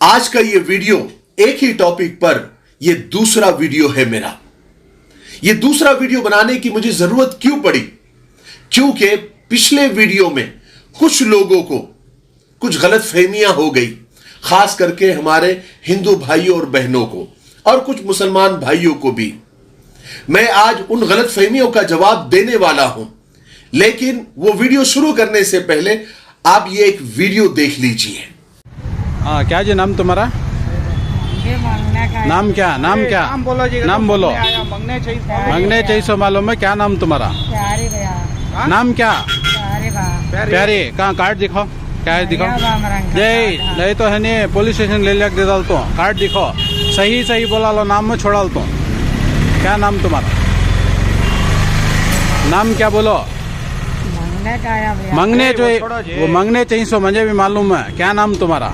आज का ये वीडियो एक ही टॉपिक पर ये दूसरा वीडियो है मेरा। ये दूसरा वीडियो बनाने की मुझे जरूरत क्यों पड़ी? क्योंकि पिछले वीडियो में कुछ लोगों को कुछ गलत फहमियां हो गई, खास करके हमारे हिंदू भाइयों और बहनों को और कुछ मुसलमान भाइयों को भी। मैं आज उन गलत फहमियों का जवाब देने वाला हूं, लेकिन वो वीडियो शुरू करने से पहले आप ये एक वीडियो देख लीजिए। हाँ, क्या जी नाम तुम्हारा? नाम क्या? नाम क्या? नाम बोलो। मंगने चाहिए मालूम है? क्या नाम तुम्हारा? नाम क्या? प्यारे। कहाँ कार्ड दिखाओ, क्या है दिखाओ। जय नहीं तो है नहीं, पुलिस स्टेशन ले दे डालता हूँ। कार्ड दिखाओ, सही सही बोला लो, नाम में छोड़ा डालता हूँ। क्या नाम तुम्हारा? नाम क्या बोलो? मंगने चाहिए, वो मंगने चाहिए सो मुझे भी मालूम है। क्या नाम तुम्हारा?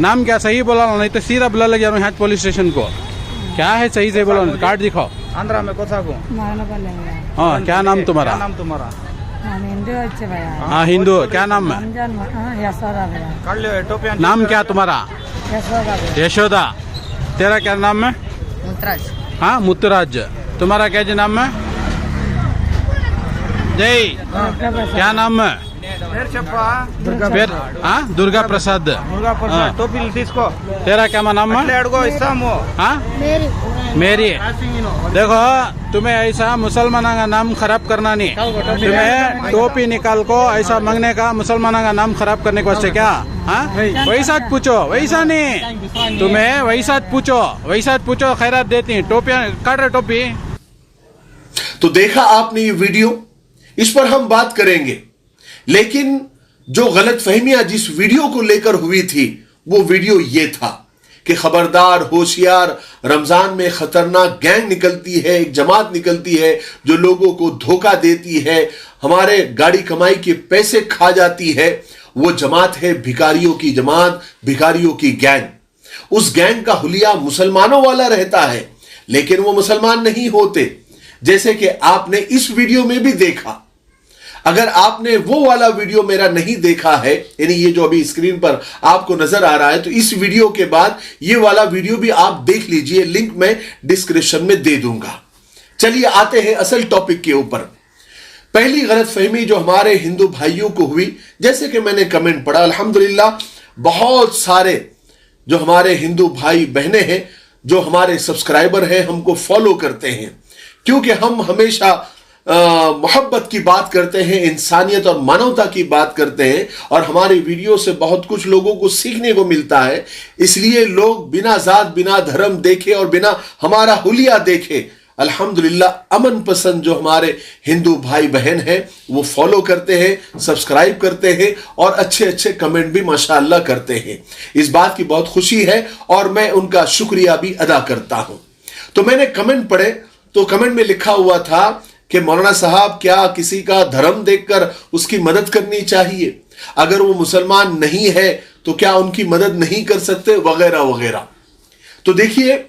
नाम क्या? सही बोला लो, नहीं तो सीधा बुला ले जा रहा हूँ पुलिस स्टेशन को। क्या है सही से बोलो, कार्ड दिखाओ। आंध्रा में कोसा को। हाँ, क्या नाम तुम्हारा? क्या नाम तुम्हारा? हाँ, हिंदू। क्या नाम है? नाम क्या तुम्हारा? यशोदा। तेरा क्या नाम है? मुतराज। हाँ, मुतराज। तुम्हारा क्या जी नाम है? जय। क्या नाम है? फिर हाँ, दुर्गा प्रसाद। हाँ। टोपी तीसको। तेरा क्या नाम है? हाँ, मेरी। देखो, तुम्हें ऐसा मुसलमानों का नाम खराब करना नहीं। तुम्हें टोपी निकाल को ऐसा मांगने का मुसलमानों का नाम खराब करने के वास्ते क्या? हाँ, वैसा पूछो, वैसा नहीं। तुम्हें वैसा पूछो, खैरात देती। टोपियां काट रहे टोपी। तो देखा आपने ये वीडियो, इस पर हम बात करेंगे, लेकिन जो गलत फहमियां जिस वीडियो को लेकर हुई थी वो वीडियो ये था कि खबरदार, होशियार, रमजान में खतरनाक गैंग निकलती है, एक जमात निकलती है जो लोगों को धोखा देती है, हमारे गाड़ी कमाई के पैसे खा जाती है। वो जमात है भिखारियों की जमात, भिखारियों की गैंग। उस गैंग का हुलिया मुसलमानों वाला रहता है, लेकिन वो मुसलमान नहीं होते, जैसे कि आपने इस वीडियो में भी देखा। अगर आपने वो वाला वीडियो मेरा नहीं देखा है, यानी ये जो अभी स्क्रीन पर आपको नजर आ रहा है, तो इस वीडियो के बाद ये वाला वीडियो भी आप देख लीजिए, लिंक मैं डिस्क्रिप्शन में दे दूंगा। चलिए आते हैं असल टॉपिक के ऊपर। पहली गलतफहमी जो हमारे हिंदू भाइयों को हुई, जैसे कि मैंने कमेंट पढ़ा, अल्हम्दुलिल्लाह बहुत सारे जो हमारे हिंदू भाई बहनें हैं, जो हमारे सब्सक्राइबर हैं, हमको फॉलो करते हैं, क्योंकि हम हमेशा मोहब्बत की बात करते हैं, इंसानियत और मानवता की बात करते हैं, और हमारे वीडियो से बहुत कुछ लोगों को सीखने को मिलता है। इसलिए लोग बिना जात, बिना धर्म देखे और बिना हमारा हुलिया देखे, अल्हम्दुलिल्लाह अमन पसंद जो हमारे हिंदू भाई बहन हैं वो फॉलो करते हैं, सब्सक्राइब करते हैं और अच्छे अच्छे कमेंट भी माशाअल्लाह करते हैं। इस बात की बहुत खुशी है और मैं उनका शुक्रिया भी अदा करता हूं। तो मैंने कमेंट पढ़े, तो कमेंट में लिखा हुआ था कि मौलाना साहब, क्या किसी का धर्म देखकर उसकी मदद करनी चाहिए? अगर वो मुसलमान नहीं है तो क्या उनकी मदद नहीं कर सकते, वगैरह वगैरह। तो देखिए,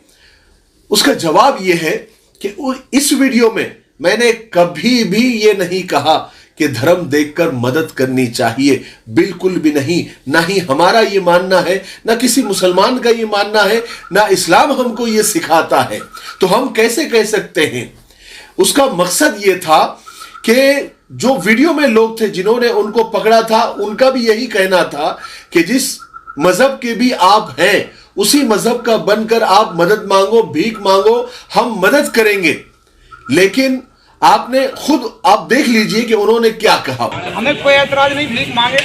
उसका जवाब यह है कि इस वीडियो में मैंने कभी भी ये नहीं कहा कि धर्म देखकर मदद करनी चाहिए, बिल्कुल भी नहीं। ना ही हमारा ये मानना है, ना किसी मुसलमान का ये मानना है, ना इस्लाम हमको ये सिखाता है। तो हम कैसे कह सकते हैं? उसका मकसद ये था कि जो वीडियो में लोग थे जिन्होंने उनको पकड़ा था, उनका भी यही कहना था कि जिस मजहब के भी आप हैं, उसी मजहब का बनकर आप मदद मांगो, भीख मांगो, हम मदद करेंगे। लेकिन आपने खुद आप देख लीजिए कि उन्होंने क्या कहा। हमें कोई एतराज नहीं, भीख मांगे,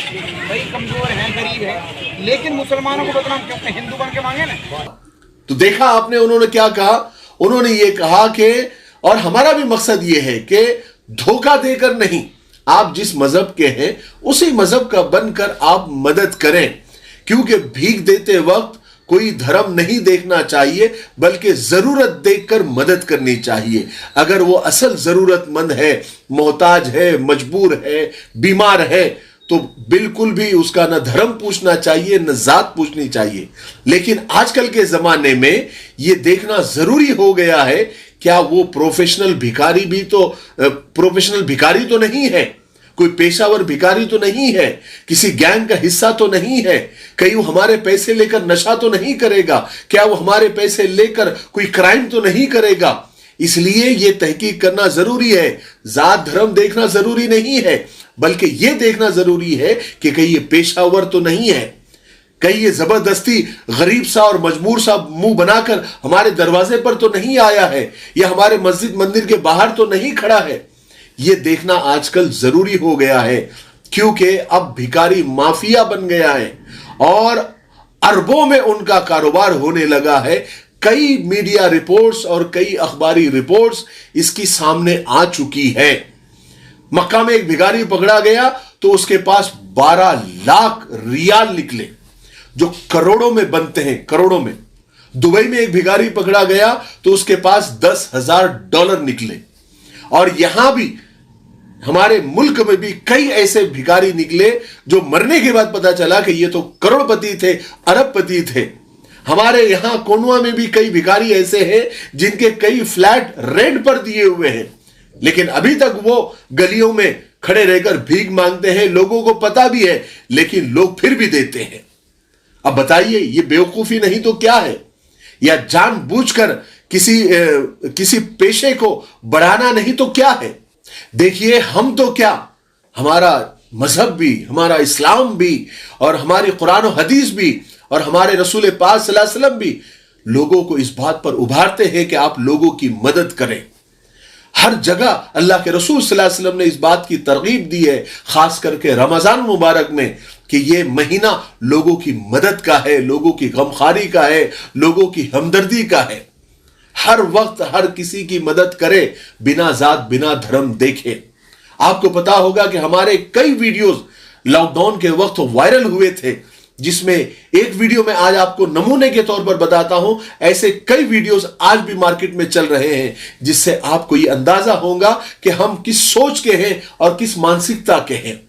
भाई कमजोर हैं, गरीब हैं, लेकिन मुसलमानों को बदनाम क्यों? हिंदू बन के मांगे ना। तो देखा आपने उन्होंने क्या कहा। उन्होंने ये कहा कि, और हमारा भी मकसद ये है कि धोखा देकर नहीं, आप जिस मजहब के हैं उसी मजहब का बनकर आप मदद करें, क्योंकि भीख देते वक्त कोई धर्म नहीं देखना चाहिए, बल्कि जरूरत देखकर मदद करनी चाहिए। अगर वो असल जरूरतमंद है, मोहताज है, मजबूर है, बीमार है, तो बिल्कुल भी उसका न धर्म पूछना चाहिए, न जात पूछनी चाहिए। लेकिन आजकल के जमाने में यह देखना जरूरी हो गया है, क्या वो प्रोफेशनल भिखारी तो नहीं है, कोई पेशावर भिखारी तो नहीं है, किसी गैंग का हिस्सा तो नहीं है, कहीं वो हमारे पैसे लेकर नशा तो नहीं करेगा, क्या वो हमारे पैसे लेकर कोई क्राइम तो नहीं करेगा। इसलिए ये तहकीक करना जरूरी है। जात धर्म देखना जरूरी नहीं है, बल्कि ये देखना जरूरी है कि कहीं ये पेशावर तो नहीं है, कहीं ये जबरदस्ती गरीब सा और मजबूर सा मुंह बनाकर हमारे दरवाजे पर तो नहीं आया है, या हमारे मस्जिद मंदिर के बाहर तो नहीं खड़ा है। ये देखना आजकल जरूरी हो गया है, क्योंकि अब भिखारी माफिया बन गया है और अरबों में उनका कारोबार होने लगा है। कई मीडिया रिपोर्ट्स और कई अखबारी रिपोर्ट्स इसकी सामने आ चुकी है। मक्का में एक भिखारी पकड़ा गया तो उसके पास 12 लाख रियाल निकले, जो करोड़ों में बनते हैं, करोड़ों में। दुबई में एक भिखारी पकड़ा गया तो उसके पास $10,000 निकले। और यहां भी हमारे मुल्क में भी कई ऐसे भिखारी निकले जो मरने के बाद पता चला कि ये तो करोड़पति थे, अरबपति थे। हमारे यहां कोनुआ में भी कई भिखारी ऐसे हैं जिनके कई फ्लैट रेंट पर दिए हुए हैं, लेकिन अभी तक वो गलियों में खड़े रहकर भीख मांगते हैं। लोगों को पता भी है, लेकिन लोग फिर भी देते हैं। अब बताइए, ये बेवकूफी नहीं तो क्या है? या जानबूझकर किसी पेशे को बढ़ाना नहीं तो क्या है? देखिए, हम तो क्या, हमारा मजहब भी, हमारा इस्लाम भी, और हमारी कुरान और हदीस भी, और हमारे रसूल पाक सल्लल्लाहु अलैहि वसल्लम भी लोगों को इस बात पर उभारते हैं कि आप लोगों की मदद करें। हर जगह अल्लाह के रसूल सल्लल्लाहु अलैहि वसल्लम ने इस बात की तरगीब दी है, खास करके रमजान मुबारक में, कि ये महीना लोगों की मदद का है, लोगों की गमखारी का है, लोगों की हमदर्दी का है। हर वक्त हर किसी की मदद करे, बिना जात बिना धर्म देखे। आपको पता होगा कि हमारे कई वीडियोस लॉकडाउन के वक्त वायरल हुए थे, जिसमें एक वीडियो में आज आपको नमूने के तौर पर बताता हूं। ऐसे कई वीडियोस आज भी मार्केट में चल रहे हैं, जिससे आपको यह अंदाजा होगा कि हम किस सोच के हैं और किस मानसिकता के हैं।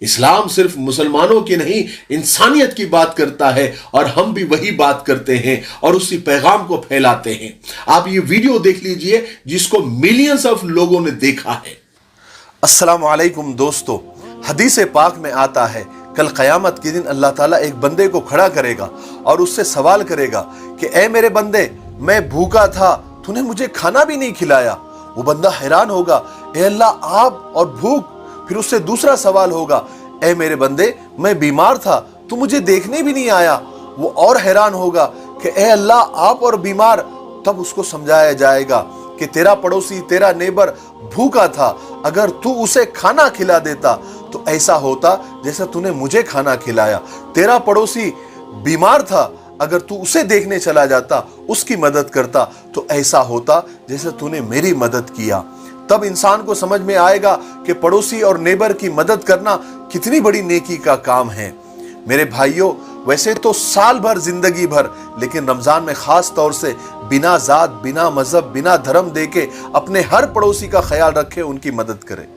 इस्लाम सिर्फ मुसलमानों की नहीं, इंसानियत की बात करता है, और हम भी वही बात करते हैं और उसी पैगाम को फैलाते हैं। आप ये वीडियो देख लीजिए, जिसको मिलियंस ऑफ लोगों ने देखा है। अस्सलाम वालेकुम दोस्तों, हदीस पाक में आता है, कल क़यामत के दिन अल्लाह ताला एक बंदे को खड़ा करेगा और उससे सवाल करेगा कि ए मेरे बंदे, मैं भूखा था, तूने मुझे खाना भी नहीं खिलाया। वो बंदा हैरान होगा, ए अल्लाह, आप और भूख। फिर उससे दूसरा सवाल होगा, ए मेरे बंदे, मैं बीमार था, तू मुझे देखने भी नहीं आया। वो और हैरान होगा कि ए अल्लाह, आप और बीमार। तब उसको समझाया जाएगा कि तेरा पड़ोसी, तेरा नेबर भूखा था, अगर तू उसे खाना खिला देता तो ऐसा होता जैसे तूने मुझे खाना खिलाया। तेरा पड़ोसी बीमार था, अगर तू उसे देखने चला जाता, उसकी मदद करता, तो ऐसा होता जैसे तूने मेरी मदद किया। तब इंसान को समझ में आएगा कि पड़ोसी और नेबर की मदद करना कितनी बड़ी नेकी का काम है। मेरे भाइयों, वैसे तो साल भर, जिंदगी भर, लेकिन रमजान में खास तौर से बिना जात, बिना मजहब, बिना धर्म देके अपने हर पड़ोसी का ख्याल रखें, उनकी मदद करें।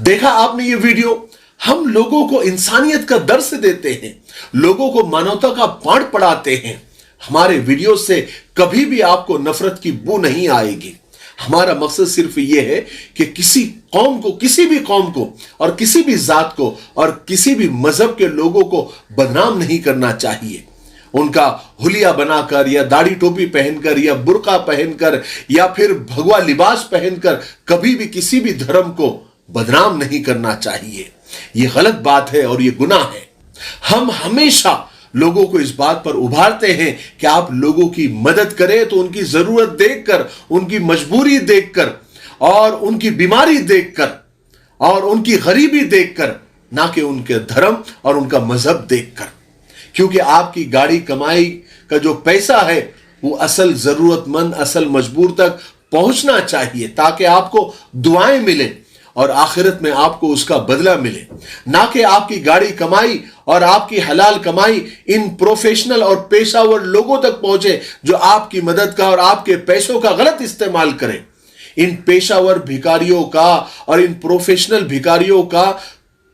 देखा आपने ये वीडियो? हम लोगों को इंसानियत का दर्स देते हैं, लोगों को मानवता का पाठ पढ़ाते हैं। हमारे वीडियो से कभी भी आपको नफरत की बू नहीं आएगी। हमारा मकसद सिर्फ ये है कि किसी कौम को, किसी भी कौम को, और किसी भी जात को, और किसी भी मजहब के लोगों को बदनाम नहीं करना चाहिए। उनका हुलिया बनाकर, या दाढ़ी टोपी पहनकर, या बुर्का पहनकर, या फिर भगवा लिबास पहनकर कभी भी किसी भी धर्म को बदनाम नहीं करना चाहिए। यह गलत बात है और यह गुनाह है। हम हमेशा लोगों को इस बात पर उभारते हैं कि आप लोगों की मदद करें, तो उनकी जरूरत देखकर, उनकी मजबूरी देखकर, और उनकी बीमारी देखकर, और उनकी गरीबी देखकर, ना कि उनके धर्म और उनका मजहब देखकर। क्योंकि आपकी गाड़ी कमाई का जो पैसा है वो असल जरूरतमंद, असल मजबूर तक पहुंचना चाहिए, ताकि आपको दुआएं मिले और आखिरत में आपको उसका बदला मिले। ना कि आपकी गाड़ी कमाई और आपकी हलाल कमाई इन प्रोफेशनल और पेशावर लोगों तक पहुंचे जो आपकी मदद का और आपके पैसों का गलत इस्तेमाल करें। इन पेशावर भिखारियों का और इन प्रोफेशनल भिखारियों का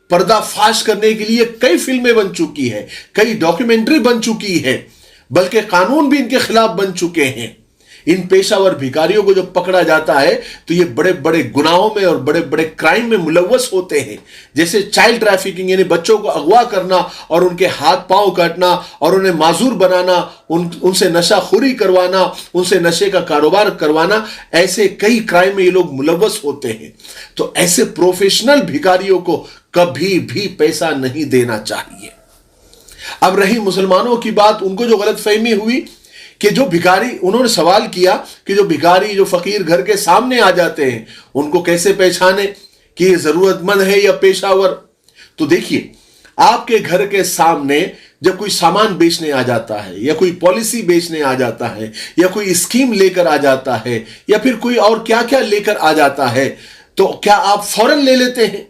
पर्दाफाश करने के लिए कई फिल्में बन चुकी है, कई डॉक्यूमेंट्री बन चुकी है, बल्कि कानून भी इनके खिलाफ बन चुके हैं। इन पेशावर भिखारियों को जब पकड़ा जाता है तो ये बड़े बड़े गुनाहों में और बड़े बड़े क्राइम में मुलव्वस होते हैं, जैसे चाइल्ड ट्रैफिकिंग यानी बच्चों को अगवा करना और उनके हाथ पांव काटना और उन्हें माजूर बनाना, उनसे नशाखोरी करवाना, उनसे नशे का कारोबार करवाना, ऐसे कई क्राइम में ये लोग मुलव्वस होते हैं। तो ऐसे प्रोफेशनल भिखारियों को कभी भी पैसा नहीं देना चाहिए। अब रही मुसलमानों की बात, उनको जो गलतफहमी हुई कि जो भिखारी, उन्होंने सवाल किया कि जो भिखारी जो फकीर घर के सामने आ जाते हैं उनको कैसे पहचाने कि ये जरूरतमंद है या पेशावर। तो देखिए, आपके घर के सामने जब कोई सामान बेचने आ जाता है या कोई पॉलिसी बेचने आ जाता है या कोई स्कीम लेकर आ जाता है या फिर कोई और क्या क्या लेकर आ जाता है, तो क्या आप फौरन ले लेते हैं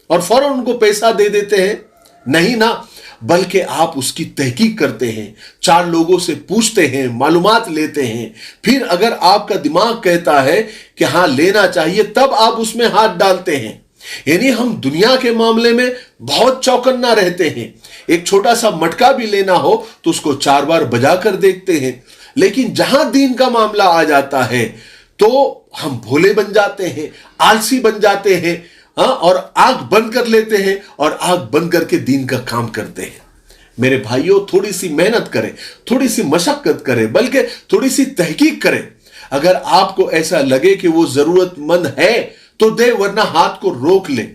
और फौरन उनको पैसा दे देते हैं? नहीं ना, बल्कि आप उसकी तहकीक करते हैं, 4 लोगों से पूछते हैं, मालूमात लेते हैं, फिर अगर आपका दिमाग कहता है कि हां लेना चाहिए, तब आप उसमें हाथ डालते हैं। यानी हम दुनिया के मामले में बहुत चौकन्ना रहते हैं। एक छोटा सा मटका भी लेना हो तो उसको 4 बार बजा कर देखते हैं, लेकिन जहां दीन का मामला आ जाता है तो हम भोले बन जाते हैं, आलसी बन जाते हैं, और आंख बंद कर लेते हैं और आंख बंद करके दीन का काम करते हैं। मेरे भाइयों, थोड़ी सी मेहनत करें, थोड़ी सी मशक्कत करें, बल्कि थोड़ी सी तहकीक करें। अगर आपको ऐसा लगे कि वो जरूरतमंद है तो दे, वरना हाथ को रोक ले।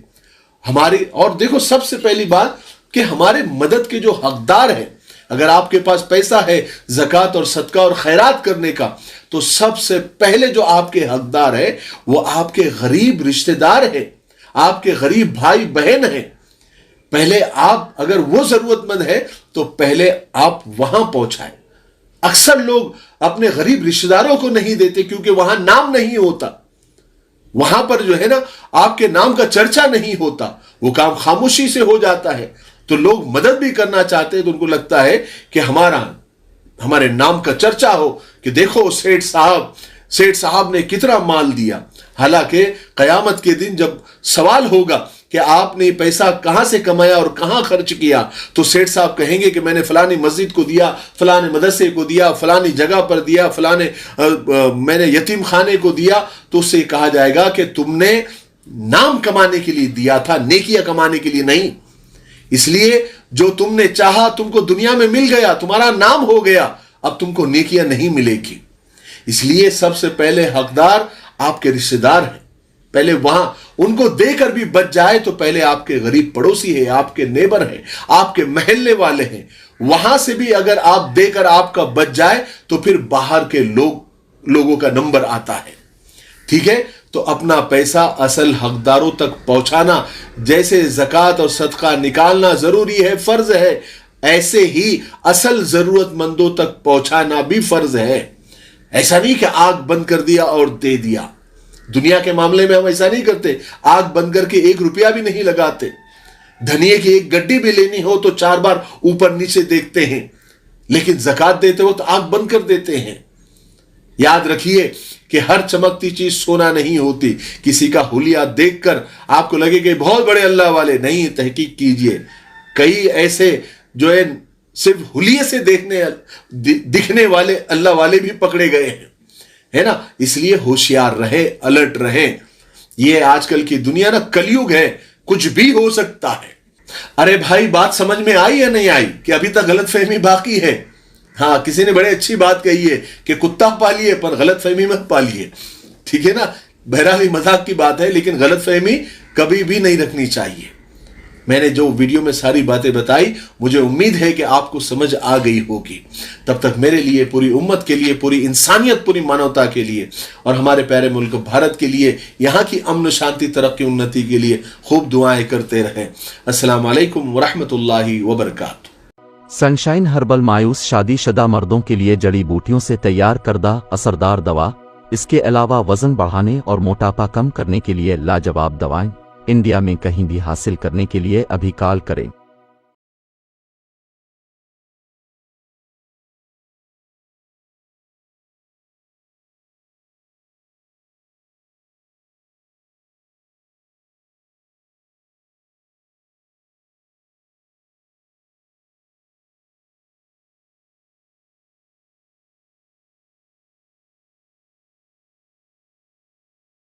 हमारी और देखो, सबसे पहली बात कि हमारे मदद के जो हकदार हैं, अगर आपके पास पैसा है ज़कात और सदका और खैरात करने का, तो सबसे पहले जो आपके हकदार है वो आपके गरीब रिश्तेदार हैं, आपके गरीब भाई बहन हैं। पहले आप, अगर वो जरूरतमंद है तो पहले आप वहां पहुंचाएं। अक्सर लोग अपने गरीब रिश्तेदारों को नहीं देते क्योंकि वहां नाम नहीं होता, वहां पर जो है ना आपके नाम का चर्चा नहीं होता, वो काम खामोशी से हो जाता है। तो लोग मदद भी करना चाहते हैं तो उनको लगता है कि हमारे नाम का चर्चा हो कि देखो सेठ साहब ने कितना माल दिया। हालांकि कयामत के दिन जब सवाल होगा कि आपने पैसा कहां से कमाया और कहां खर्च किया, तो सेठ साहब कहेंगे कि मैंने फलानी मस्जिद को दिया, फलाने मदरसे को दिया, फलानी जगह पर दिया, मैंने यतीम खाने को दिया। तो उससे कहा जाएगा कि तुमने नाम कमाने के लिए दिया था, नेकियां कमाने के लिए नहीं। इसलिए जो तुमने चाहा तुमको दुनिया में मिल गया, तुम्हारा नाम हो गया, अब तुमको नेकियां नहीं मिलेगी। इसलिए सबसे पहले हकदार आपके रिश्तेदार हैं, पहले वहां उनको देकर भी बच जाए तो पहले आपके गरीब पड़ोसी है, आपके नेबर हैं, आपके महल्ले वाले हैं, वहां से भी अगर आप देकर आपका बच जाए तो फिर बाहर के लोगों का नंबर आता है। ठीक है, तो अपना पैसा असल हकदारों तक पहुंचाना, जैसे ज़कात और सदका निकालना जरूरी है, फर्ज है, ऐसे ही असल जरूरतमंदों तक पहुंचाना भी फर्ज है। ऐसा नहीं कि आग बंद कर दिया और दे दिया। दुनिया के मामले में हम ऐसा नहीं करते, आग बंद करके 1 रुपया भी नहीं लगाते। धनिये की एक गड्डी भी लेनी हो तो 4 बार ऊपर नीचे देखते हैं, लेकिन ज़कात देते हो तो आग बंद कर देते हैं। याद रखिए कि हर चमकती चीज सोना नहीं होती। किसी का हुलिया देखकर आपको लगे कि बहुत बड़े अल्लाह वाले, नहीं, तहकीक कीजिए, कई ऐसे जो है सिर्फ हुलिये से दिखने वाले अल्लाह वाले भी पकड़े गए हैं, है ना। इसलिए होशियार रहे, अलर्ट रहे। ये आजकल की दुनिया ना कलयुग है, कुछ भी हो सकता है। अरे भाई, बात समझ में आई या नहीं आई कि अभी तक गलतफहमी बाकी है? हाँ, किसी ने बड़े अच्छी बात कही है कि कुत्ता पालिए पर गलतफहमी मत पालिए। ठीक है ना, बहरहाल मजाक की बात है, लेकिन गलतफहमी कभी भी नहीं रखनी चाहिए। मैंने जो वीडियो में सारी बातें बताई, मुझे उम्मीद है कि आपको समझ आ गई होगी। तब तक मेरे लिए, पूरी उम्मत के लिए, पूरी इंसानियत, पूरी मानवता के लिए और हमारे प्यारे मुल्क भारत के लिए, यहाँ की अमन शांति, तरक्की, उन्नति के लिए खूब दुआएं करते रहें। अस्सलाम वालेकुम वरहमतुल्लाहि वबरकातुहू। सनशाइन हर्बल मायूस शादीशुदा मर्दों के लिए जड़ी बूटियों से तैयार करदा असरदार दवा। इसके अलावा वजन बढ़ाने और मोटापा कम करने के लिए लाजवाब दवाएं इंडिया में कहीं भी हासिल करने के लिए अभी कॉल करें।